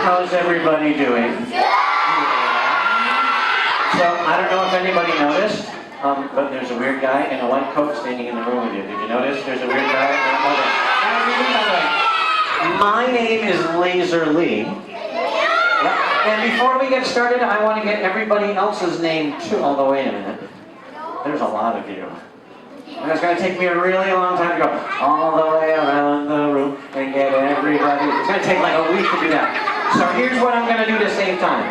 How's everybody doing? So, I don't know if anybody noticed, but there's a weird guy in a white coat standing in the room with you. Did you notice? There's a weird guy in a white coat. My name is Laser Lee. And before we get started, I want to get everybody else's name too. Although, wait a minute. There's a lot of you. And it's going to take me a really long time to go all the way around the room and get everybody. It's going to take like a week to do that. So here's what I'm going to do at the same time.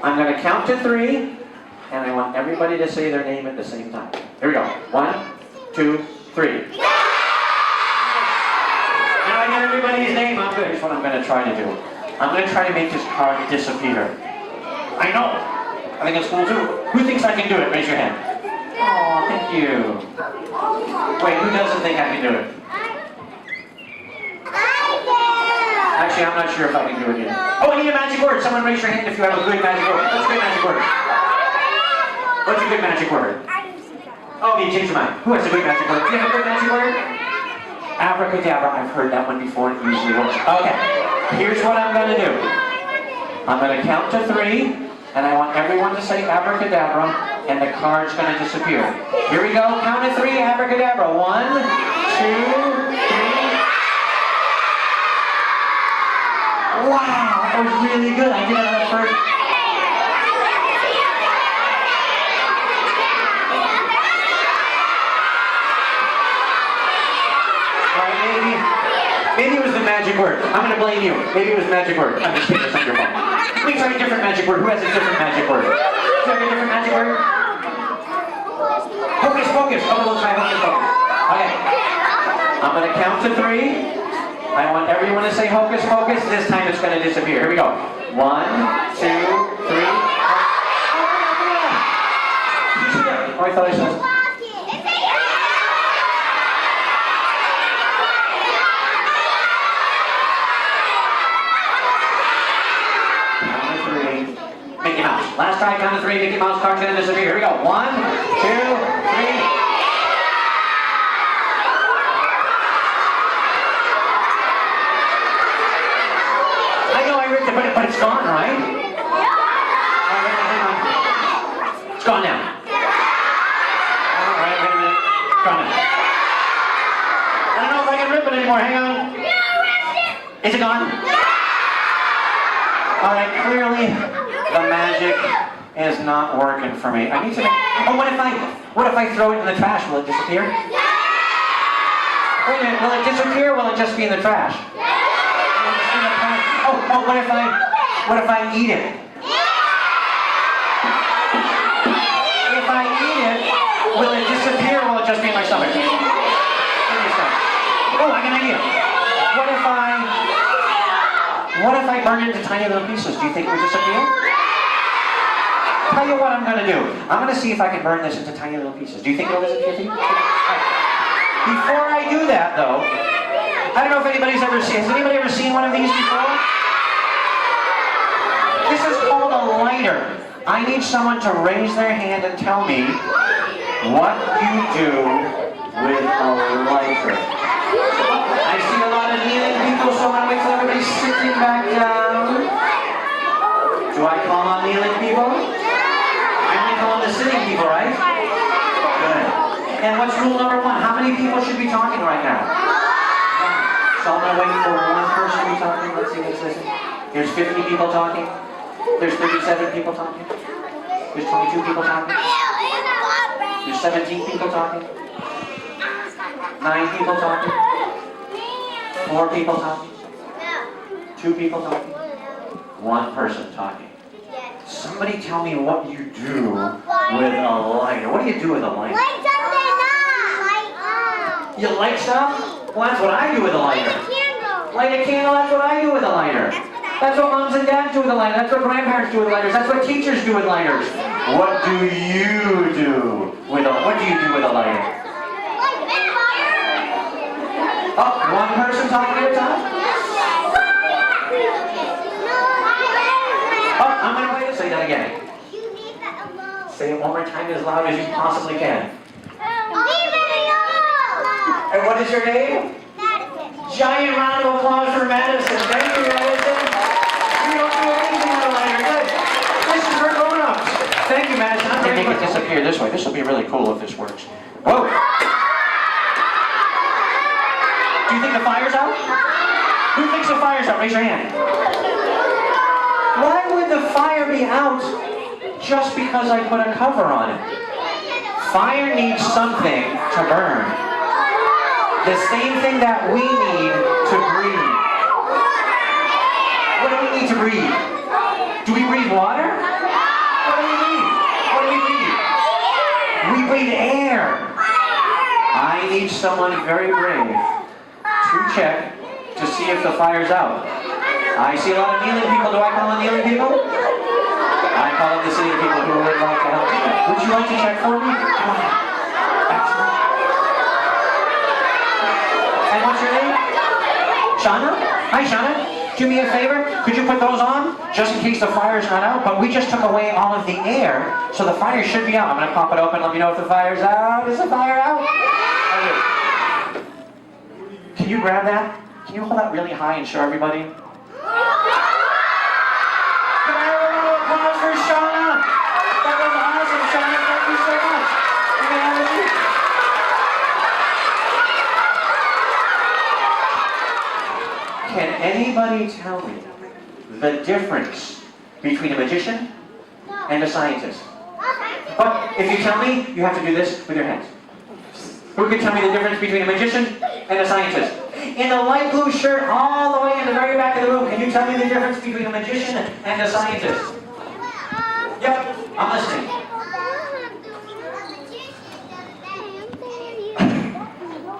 I'm going to count to 3, and I want everybody to say their name at the same time. Here we go. 1, 2, 3. Now I get everybody's name. I'm good. Here's what I'm going to try to do. I'm going to try to make this card disappear. I know. I think it's cool too. Who thinks I can do it? Raise your hand. Oh, thank you. Wait, who doesn't think I can do it? Actually, I'm not sure if I can do it either. Oh, I need a magic word. Someone raise your hand if you have a good magic word. What's a good magic word? What's a good magic word? Oh, you changed your mind. Who has a good magic word? Do you have a good magic word? Abracadabra. I've heard that one before. It usually works. Okay. Here's what I'm going to do. I'm going to count to 3, and I want everyone to say abracadabra, and the card's going to disappear. Here we go. Count to 3, abracadabra. 1, 2, 3. Wow, that was really good. I did it on the first. Maybe it was the magic word. I'm going to blame you. Maybe it was magic word. I'm just kidding. It's not your fault. Let me try a different magic word. Who has a different magic word? Do you have a different magic word? Hocus pocus. Oh, we'll try hocus pocus. Okay. I'm going to count to 3. I want everyone to say hocus pocus. This time it's going to disappear. Here we go. 1, 2, 3. Oh, I thought I saw. Mickey Mouse. Last try, count to 3. Mickey Mouse card's going to disappear. Here we go. 1, 2, 3. I know I ripped it, but it's gone, right? Hang on. It's gone now. Alright, wait a minute. It's gone now. I don't know if I can rip it anymore. Hang on. Is it gone? Alright, clearly the magic is not working for me. I need to make. Oh, what if I throw it in the trash? Will it disappear? Wait a minute, will it disappear or will it just be in the trash? Oh, what if I eat it? If I eat it, will it disappear or will it just be in my stomach? Oh, I got an idea. What if I burn it into tiny little pieces? Do you think it would disappear? Tell you what I'm going to do. I'm going to see if I can burn this into tiny little pieces. Do you think it'll disappear? Right. Before I do that, though, I don't know if anybody's ever seen. Has anybody ever seen one of these before? This is called a lighter. I need someone to raise their hand and tell me what you do with a lighter. I see a lot of kneeling people, so I'm going to wait till everybody's sitting back down. Do I call on kneeling people? I only call on the sitting people, right? Good. And what's rule number 1? How many people should be talking right now? So I'm going to wait for one person to be talking. Let's see what's listening. There's 50 people talking. There's 37 people talking. There's 22 people talking. There's 17 people talking. 9 people talking. 4 people talking. 2 people talking. 1 person talking. Somebody tell me what you do with a lighter. What do you do with a lighter? Light something up. You light stuff? Well, that's what I do with a lighter. Light a candle. Light a candle, that's what I do with a lighter. That's what moms and dads do with a lighter. That's what grandparents do with lighters. That's what teachers do with lighters. What do you do with a lighter? Oh, 1 person talking at a time? Oh, I'm going to wait. Say that again. Say it one more time as loud as you possibly can. And what is your name? Madison. Giant round of applause for Madison. Thank you, Madison. it disappear this way. This will be really cool if this works. Whoa! Do you think the fire's out? Who thinks the fire's out? Raise your hand. Why would the fire be out just because I put a cover on it? Fire needs something to burn. The same thing that we need to breathe. What do we need to breathe? Do we breathe water? What do we breathe? What do we breathe? We breathe air. I need someone very brave to check to see if the fire's out. I see a lot of kneeling people. Do I call them kneeling people? I call them the sitting people who would like to help. Would you like to check for me? Come on. Excellent. And what's your name? Shauna? Hi, Shauna. Do me a favor. Could you put those on? Just in case the fire's not out. But we just took away all of the air, so the fire should be out. I'm going to pop it open. Let me know if the fire's out. Is the fire out? Okay. Can you grab that? Can you hold that really high and show everybody? Can I have a little applause for Shauna? That was awesome, Shauna. Thank you so much. You can have a seat. Can anybody tell me the difference between a magician and a scientist? But if you tell me, you have to do this with your hands. Who can tell me the difference between a magician and a scientist? In the light blue shirt all the way in the very back of the room, can you tell me the difference between a magician and a scientist? Yep, I'm listening.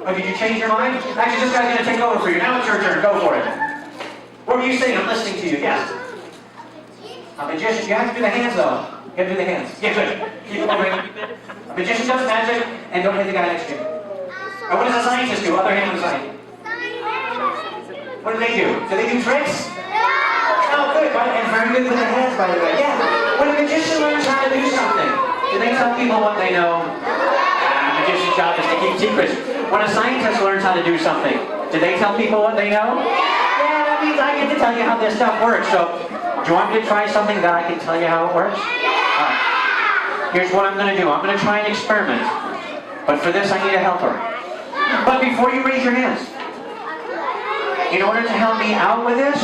Oh, did you change your mind? Actually, this guy's going to take over for you. Now it's your turn. Go for it. What were you saying? I'm listening to you. Yes. A magician, you have to do the hands though. You have to do the hands. Yeah, good. Keep it moving. A magician does magic, and don't hit the guy next to you. And what does a scientist do? Other hand on the side. What do? Do they do tricks? Oh, good. And very good with the hands, by the way. Yeah. When a magician learns how to do something, do they tell people what they know? A magician's job is to keep secrets. When a scientist learns how to do something, do they tell people what they know? Yeah, that means I get to tell you how this stuff works. So, do you want me to try something that I can tell you how it works? Alright. Here's what I'm going to do. I'm going to try an experiment. But for this, I need a helper. But before you raise your hands, in order to help me out with this,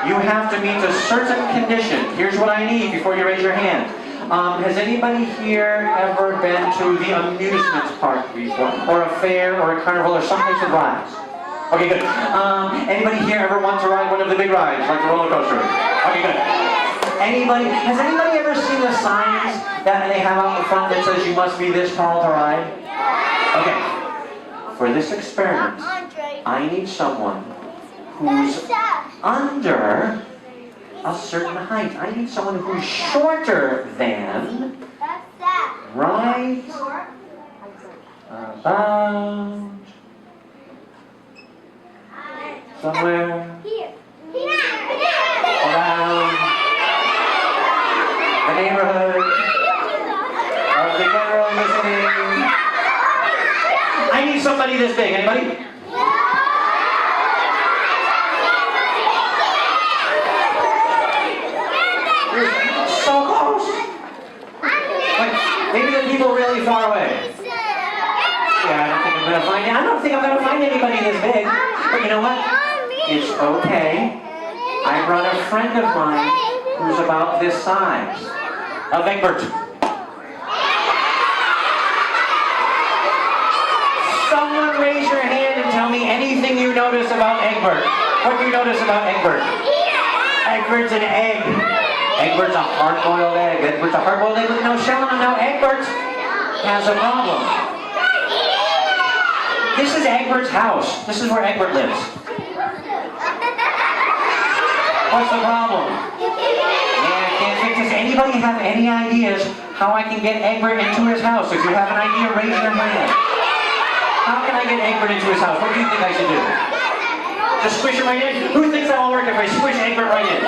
you have to meet a certain condition. Here's what I need before you raise your hand. Has anybody here ever been to the amusement park before? Or a fair, or a carnival, or someplace with rides? Okay, good. Anybody here ever want to ride one of the big rides, like the roller coaster? Okay, good. Has anybody ever seen the signs that they have out in front that says you must be this tall to ride? Okay. For this experiment, I need someone who's under a certain height. I need someone who's shorter than right about somewhere around the neighborhood of the girl listening. I need somebody this big. Anybody? So close. Like, maybe the people really far away. Yeah, I don't think I'm gonna find anybody this big. But you know what? It's okay. I brought a friend of mine who's about this size. Egbert. Someone raise your hand and tell me anything you notice about Egbert. What do you notice about Egbert? Egbert's an egg. Egbert's a hard-boiled egg. Egbert's a hard-boiled egg with no shell on him. Now Egbert has a problem. This is Egbert's house. This is where Egbert lives. What's the problem? Yeah, I can't fix this. Anybody have any ideas how I can get Egbert into his house? If you have an idea, raise your hand. How can I get Egbert into his house? What do you think I should do? Just squish him right in? Who thinks that will work if I squish Egbert right in?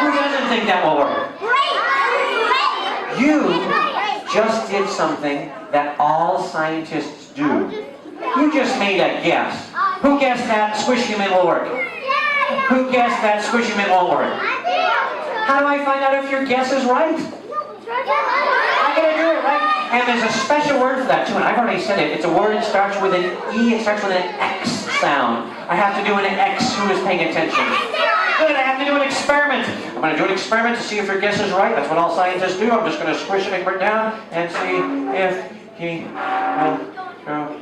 Who doesn't think that will work? You just did something that all scientists do. You just made a guess. Who guessed that squish him in will work? Who guessed that squish him in won't work? How do I find out if your guess is right? I gotta do it, right? And there's a special word for that too, and I've already said it. It's a word that starts with an E, it starts with an X sound. I have to do an X. Who is paying attention? Good, I have to do an experiment. I'm gonna do an experiment to see if your guess is right. That's what all scientists do. I'm just gonna squish Egbert down and see if he will go.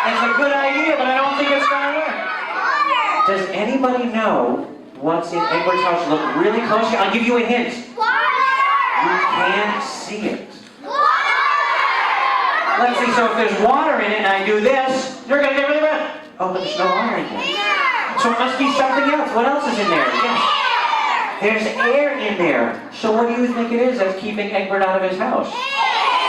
It's a good idea, but I don't think it's gonna work. Does anybody know what's in Egbert's house? Look really close. I'll give you a hint. You can't see it. Let's see, so if there's water in it and I do this, you're gonna get rid of it. Oh, but there's no water in there. So it must be something else. What else is in there? Yes. There's air in there. So what do you think it is that's keeping Egbert out of his house?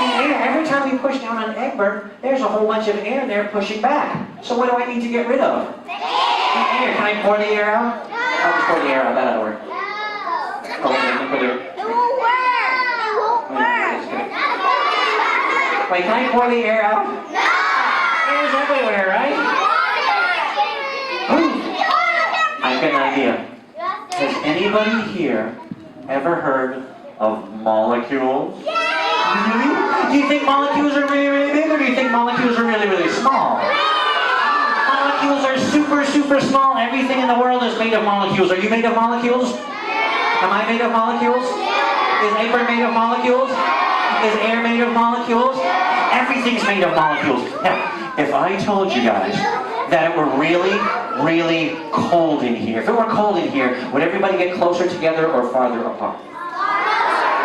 The air. Every time we push down on Egbert, there's a whole bunch of air there pushing back. So what do I need to get rid of? The air. Can I pour the air out? I'll just pour the air out. That'll work. Oh, wait, let me put it. Wait, can I pour the air out? No! Air's everywhere, right? Ooh. I've got an idea. Has anybody here ever heard of molecules? Do you think molecules are really, really big, or do you think molecules are really, really small? Molecules are super, super small. Everything in the world is made of molecules. Are you made of molecules? Am I made of molecules? Is Egbert made of molecules? Is air made of molecules? Everything's made of molecules. Now, if I told you guys that it were really, really cold in here, if it were cold in here, would everybody get closer together or farther apart?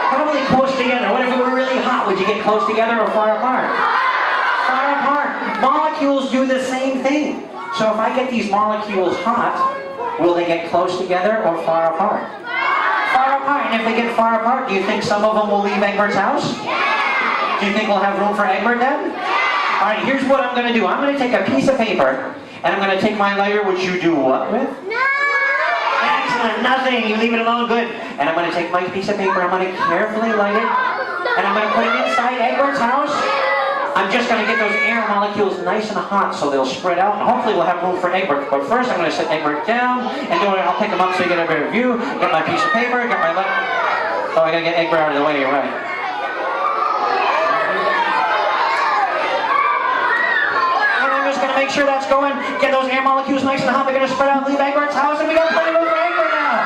Probably close together. What if it were really hot? Would you get close together or far apart? Far apart. Molecules do the same thing. So if I get these molecules hot, will they get close together or far apart? Far apart. And if they get far apart, do you think some of them will leave Egbert's house? Do you think we'll have room for Egbert then? All right, here's what I'm going to do. I'm going to take a piece of paper, and I'm going to take my lighter, which you do what with? Excellent, nothing. You leave it alone, good. And I'm going to take my piece of paper, I'm going to carefully light it, and I'm going to put it inside Egbert's house. I'm just going to get those air molecules nice and hot so they'll spread out, and hopefully we'll have room for Egbert. But first I'm going to set Egbert down, and I'll pick him up so you get a better view, get my piece of paper, get my light. Oh, I got to get Egbert out of the way, you're right. Make sure that's going. Get those air molecules nice and hot. They're going to spread out, leave Egbert's house, and we got plenty of room for Egbert now.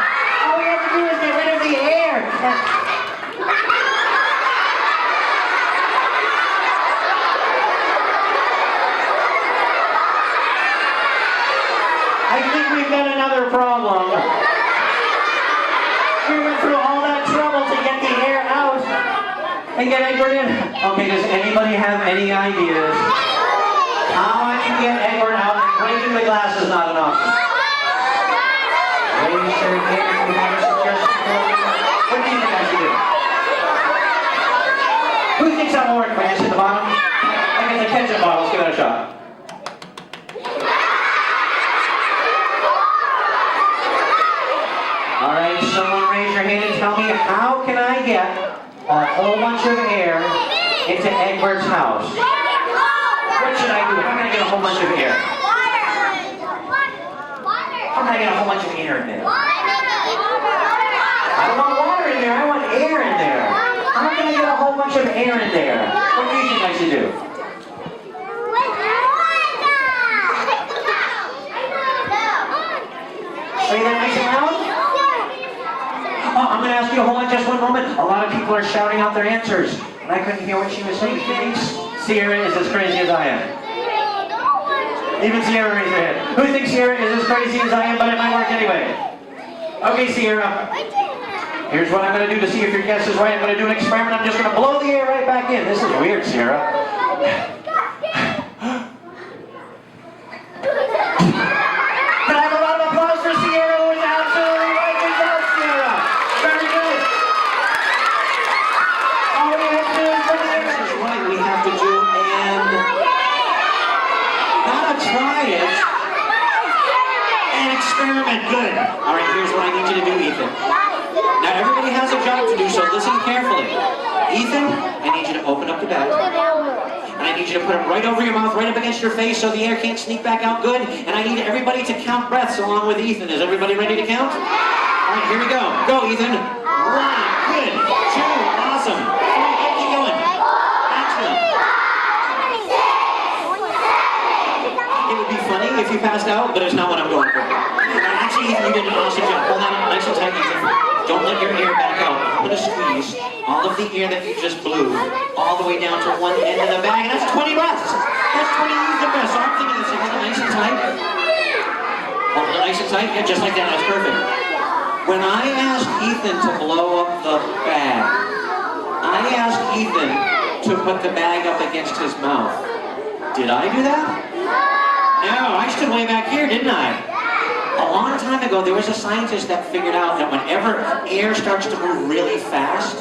All we have to do is get rid of the air. I think we've got another problem. We went through all that trouble to get the air out and get Egbert in. Okay, does anybody have any ideas? How I can get Egbert out and breaking the glass is not an option. Raise your hand if you have a suggestion. What do you think I should do? Who thinks that will work? Can I just hit the bottom? I get the ketchup bottle. Let's give it a shot. Alright, someone raise your hand and tell me, how can I get a whole bunch of air into Egbert's house? What should I do? How can I get a whole bunch of air? How can I get a whole bunch of air in there? I don't want water in there. I want air in there. How can I get a whole bunch of air in there? What do you think I should do? Say that nice and loud? Oh, I'm going to ask you to hold on just one moment. A lot of people are shouting out their answers, and I couldn't hear what she was saying. She thinks Sierra is as crazy as I am. Even Sierra raised her hand. Who thinks Sierra is as crazy as I am, but it might work anyway? Okay, Sierra. Here's what I'm going to do to see if your guess is right. I'm going to do an experiment. I'm just going to blow the air right back in. This is weird, Sierra. Can I have a lot of applause for Sierra, who is absolutely right? Good job, Sierra. Very good. All we have to do is put the air. This is right. We have to do and gotta try it and experiment. Good. All right. Here's what I need you to do, Ethan. Now everybody has a job to do, so listen carefully. Ethan, I need you to open up the bag, and I need you to to put it right over your mouth, right up against your face so the air can't sneak back out good. And I need everybody to count breaths along with Ethan. Is everybody ready to count? All right, here we go. Go, Ethan. 1, good. 2, awesome. 3, keep going. Excellent. It would be funny if you passed out, but it's not what I'm going for. Actually, Ethan, you did an awesome job. Hold on nice and tight, Ethan. Don't let your air back out. I'm going to squeeze all of the air that you just blew all the way down to one end of the bag, and that's 20 breaths. That's 20 Ethan breaths. So I'm thinking this, hold it nice and tight. Hold it nice and tight. Yeah, just like that. That's perfect. When I asked Ethan to blow up the bag, I asked Ethan to put the bag up against his mouth. Did I do that? No, I stood way back here, didn't I? A long time ago, there was a scientist that figured out that whenever air starts to move really fast,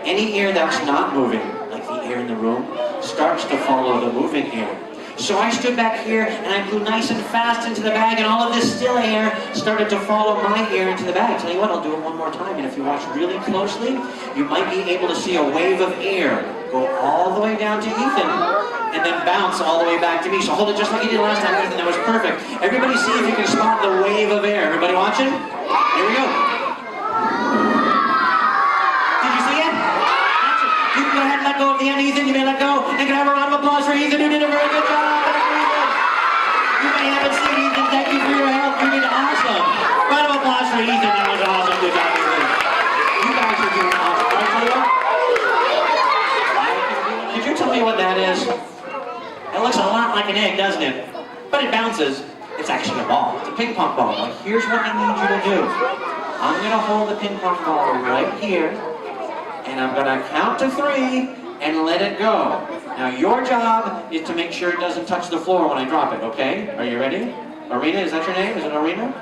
any air that's not moving, like the air in the room, starts to follow the moving air. So I stood back here and I blew nice and fast into the bag, and all of this still air started to follow my air into the bag. Tell you what, I'll do it one more time, and if you watch really closely, you might be able to see a wave of air go all the way down to Ethan, and then bounce all the way back to me. So hold it just like you did last time, Ethan. That was perfect. Everybody see if you can spot the wave of air. Everybody watching? Here we go. Did you see it? You can go ahead and let go of the end, Ethan. You may let go. And can I have a round of applause for Ethan, who did a very good job. You may haven't seen Ethan. Thank you for your help. You did awesome. Round of applause for Ethan. That was awesome. Good job, Ethan. You guys are doing awesome. All right, tell you what? Could you tell me what that is? It looks a lot like an egg, doesn't it? But it bounces. It's actually a ball. It's a ping pong ball. Well, here's what I need you to do. I'm going to hold the ping pong ball right here, and I'm going to count to 3 and let it go. Now, your job is to make sure it doesn't touch the floor when I drop it, okay? Are you ready? Arena, is that your name? Is it Arena?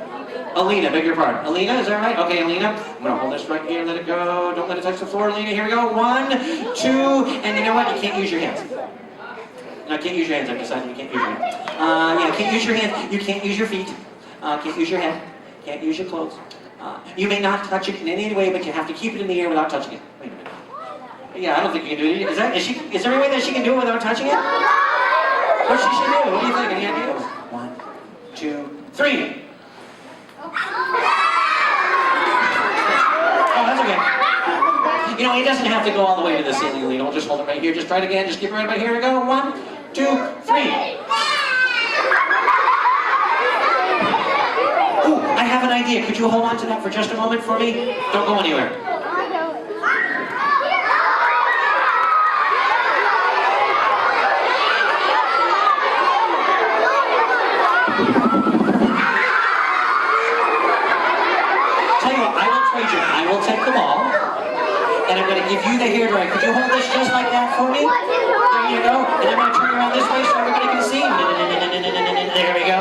Alina, beg your pardon. Alina, is that right? Okay, Alina. I'm going to hold this right here, let it go. Don't let it touch the floor, Alina. Here we go. 1, 2, and you know what? You can't use your hands. No, can't use your hands. I've decided you can't use your hands. Yeah, can't use your hands. You can't use your feet. Can't use your head. Can't use your clothes. You may not touch it in any way, but you have to keep it in the air without touching it. Wait a minute. Yeah, I don't think you can do it. Is there any way that she can do it without touching it? What she should do? What do you think? Any ideas? 1, 2, 3. Oh, that's okay. You know, it doesn't have to go all the way to the ceiling, Lena. We'll just hold it right here. Just try it again. Just keep it right about here. Here we go. 1, 2, 3. Ooh, I have an idea. Could you hold on to that for just a moment for me? Don't go anywhere. Tell you what, I will trade you. I will take the ball, and I'm going to give you the hair dryer. Could you hold this just like that for me? There you go. And I'm going to turn around this way so everybody can see. There we go.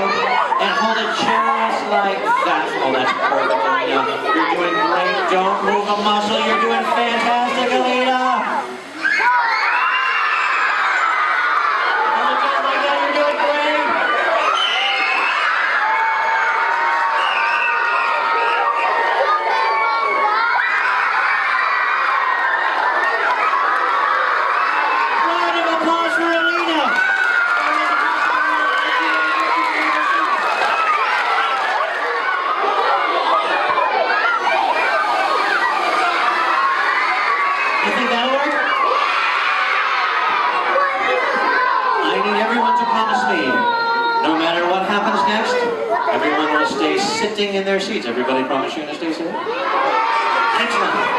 And hold it just like that. Oh, that's perfect, Alina. You're doing great. Don't move a muscle. You're doing fantastic, Alina. Hold it just like that. You're doing great. Round of applause for Alina. You think that'll work? I need everyone to promise me, no matter what happens next, everyone will stay sitting in their seats. Everybody promise you're going to stay sitting? Excellent.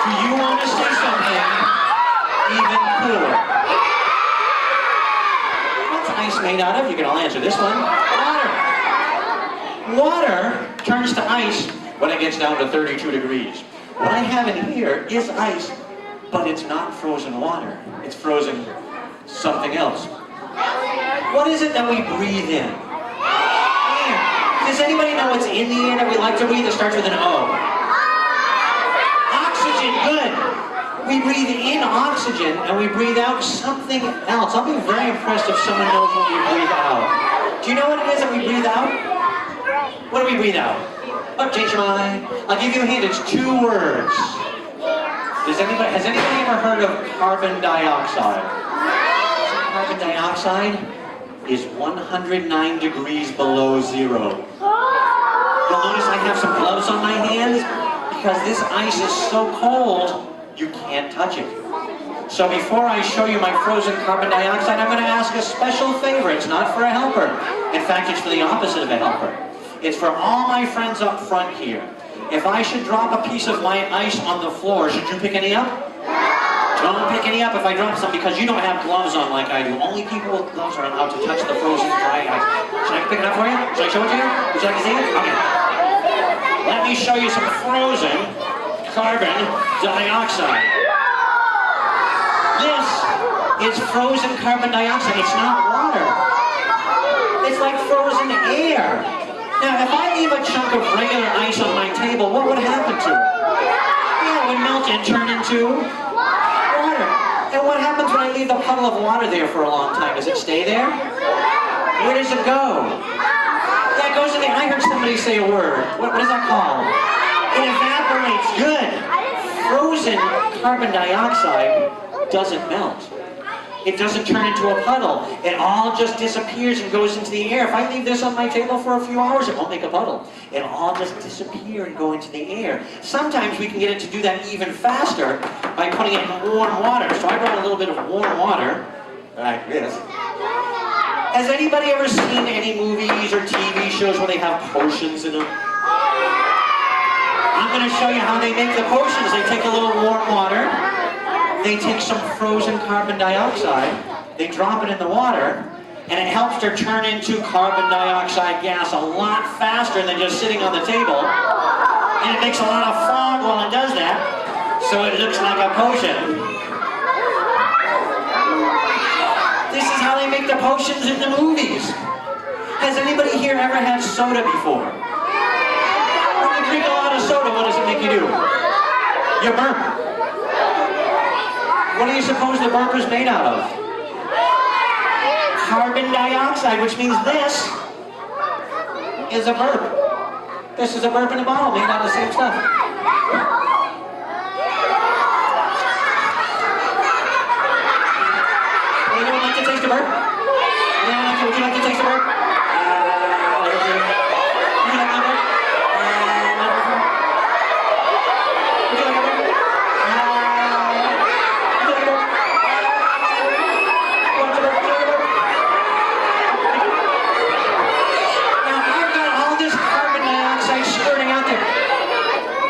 Do you want to say something even cooler? What's ice made out of? You can all answer this one. Water. Water turns to ice when it gets down to 32 degrees. What I have in here is ice, but it's not frozen water. It's frozen something else. What is it that we breathe in? Air. Does anybody know what's in the air that we like to breathe? It starts with an O. Oxygen, good. We breathe in oxygen and we breathe out something else. I'll be very impressed if someone knows what we breathe out. Do you know what it is that we breathe out? What do we breathe out? Oh, change your mind. I'll give you a hint. It's 2 words. Has anybody ever heard of carbon dioxide? Carbon dioxide is 109 degrees below zero. You'll notice I have some gloves on my hands because this ice is so cold you can't touch it. So before I show you my frozen carbon dioxide, I'm going to ask a special favor. It's not for a helper. In fact, it's for the opposite of a helper. It's for all my friends up front here. If I should drop a piece of my ice on the floor, should you pick any up? Don't pick any up if I drop some because you don't have gloves on like I do. Only people with gloves are allowed to touch the frozen dry ice. Should I pick it up for you? Should I show it to you? Would you like to see it? Okay. Let me show you some frozen carbon dioxide. This is frozen carbon dioxide. It's not water. It's like frozen air. Now, if I leave a chunk of regular ice on my table, what would happen to it? Yeah, it would melt and turn into water. And what happens when I leave a puddle of water there for a long time? Does it stay there? Where does it go? Yeah, it goes in the... I heard somebody say a word. What is that called? It evaporates. Good. Frozen carbon dioxide doesn't melt. It doesn't turn into a puddle. It all just disappears and goes into the air. If I leave this on my table for a few hours, it won't make a puddle. It'll all just disappear and go into the air. Sometimes we can get it to do that even faster by putting it in warm water. So I brought a little bit of warm water, like this. Has anybody ever seen any movies or TV shows where they have potions in them? I'm going to show you how they make the potions. They take a little warm water. They take some frozen carbon dioxide, they drop it in the water, and it helps to turn into carbon dioxide gas a lot faster than just sitting on the table. And it makes a lot of fog while it does that, so it looks like a potion. This is how they make the potions in the movies. Has anybody here ever had soda before? When you drink a lot of soda, what does it make you do? You burp. What do you suppose the burp is made out of? Carbon dioxide, which means this is a burp. This is a burp in a bottle made out of the same stuff. Anyone like to taste a burp? Would you like to taste a burp? Would you like a burp? Would you like a burp?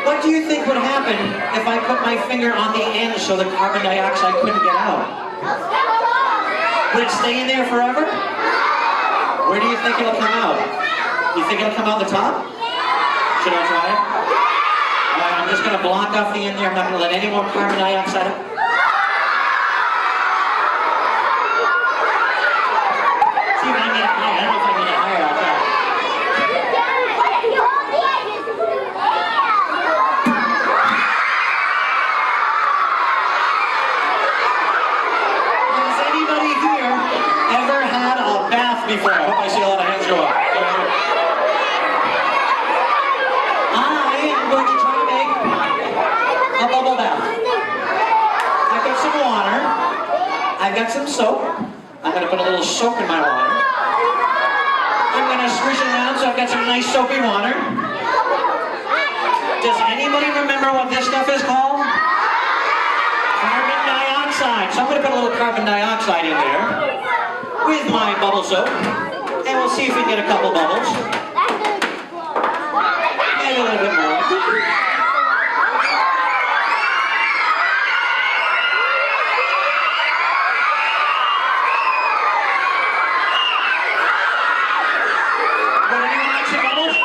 What do you think would happen if I put my finger on the end so the carbon dioxide couldn't get out? Would it stay in there forever? Where do you think it'll come out? You think it'll come out the top? Should I try it? Alright, I'm just going to block off the end there. I'm not going to let any more carbon dioxide out. See if I can get it higher. I don't know if I can get it higher. I'll try. Before. I hope I see a lot of hands go up. I am going to try to make a bubble bath. I've got some water. I've got some soap. I'm going to put a little soap in my water. I'm going to swish it around so I've got some nice soapy water. Does anybody remember what this stuff is called? Carbon dioxide. So I'm going to put a little carbon dioxide in there with my bubble soap, and we'll see if we can get a couple bubbles. Maybe a little bit more. Would anyone like some bubbles?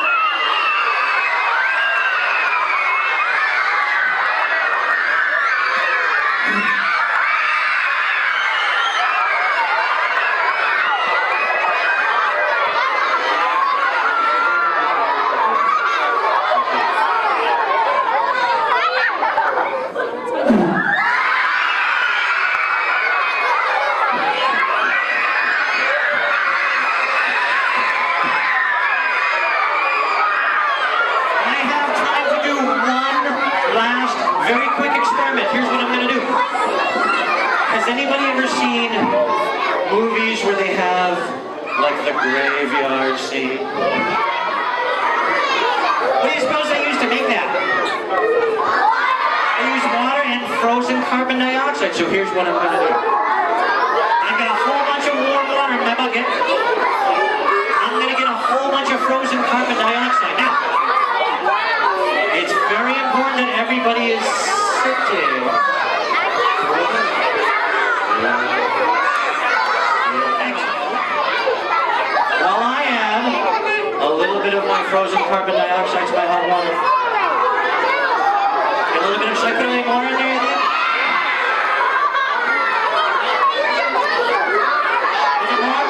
Like the graveyard scene. What do you suppose they used to make that? They used water and frozen carbon dioxide. So here's what I'm gonna do. I got a whole bunch of warm water in my bucket. I'm gonna get a whole bunch of frozen carbon dioxide. Now, it's very important that everybody is sitting. While I add a little bit of my frozen carbon dioxide to my hot water. Get a little bit of, should I put any more in there? Is it more?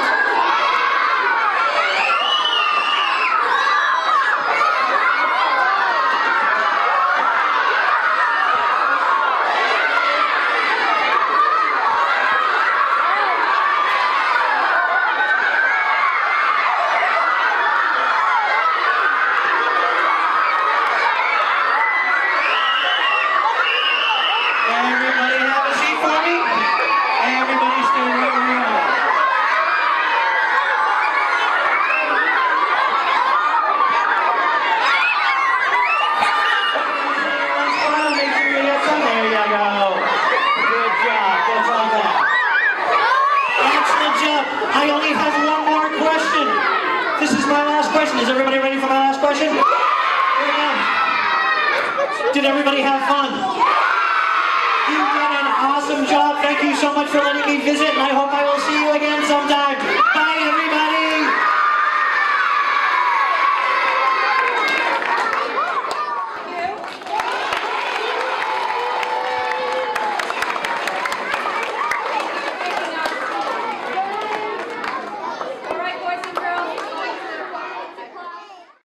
Everybody have a seat for me? Everybody stand right where you are. Smile, make sure you get some. There you go. Good job. That's all that. Excellent job. I only have one more question. This is my last question. Is everybody ready for my last question? Here we go. Did everybody have fun? You did an awesome job. Thank you so much for letting me visit, and I hope I will see you again sometime.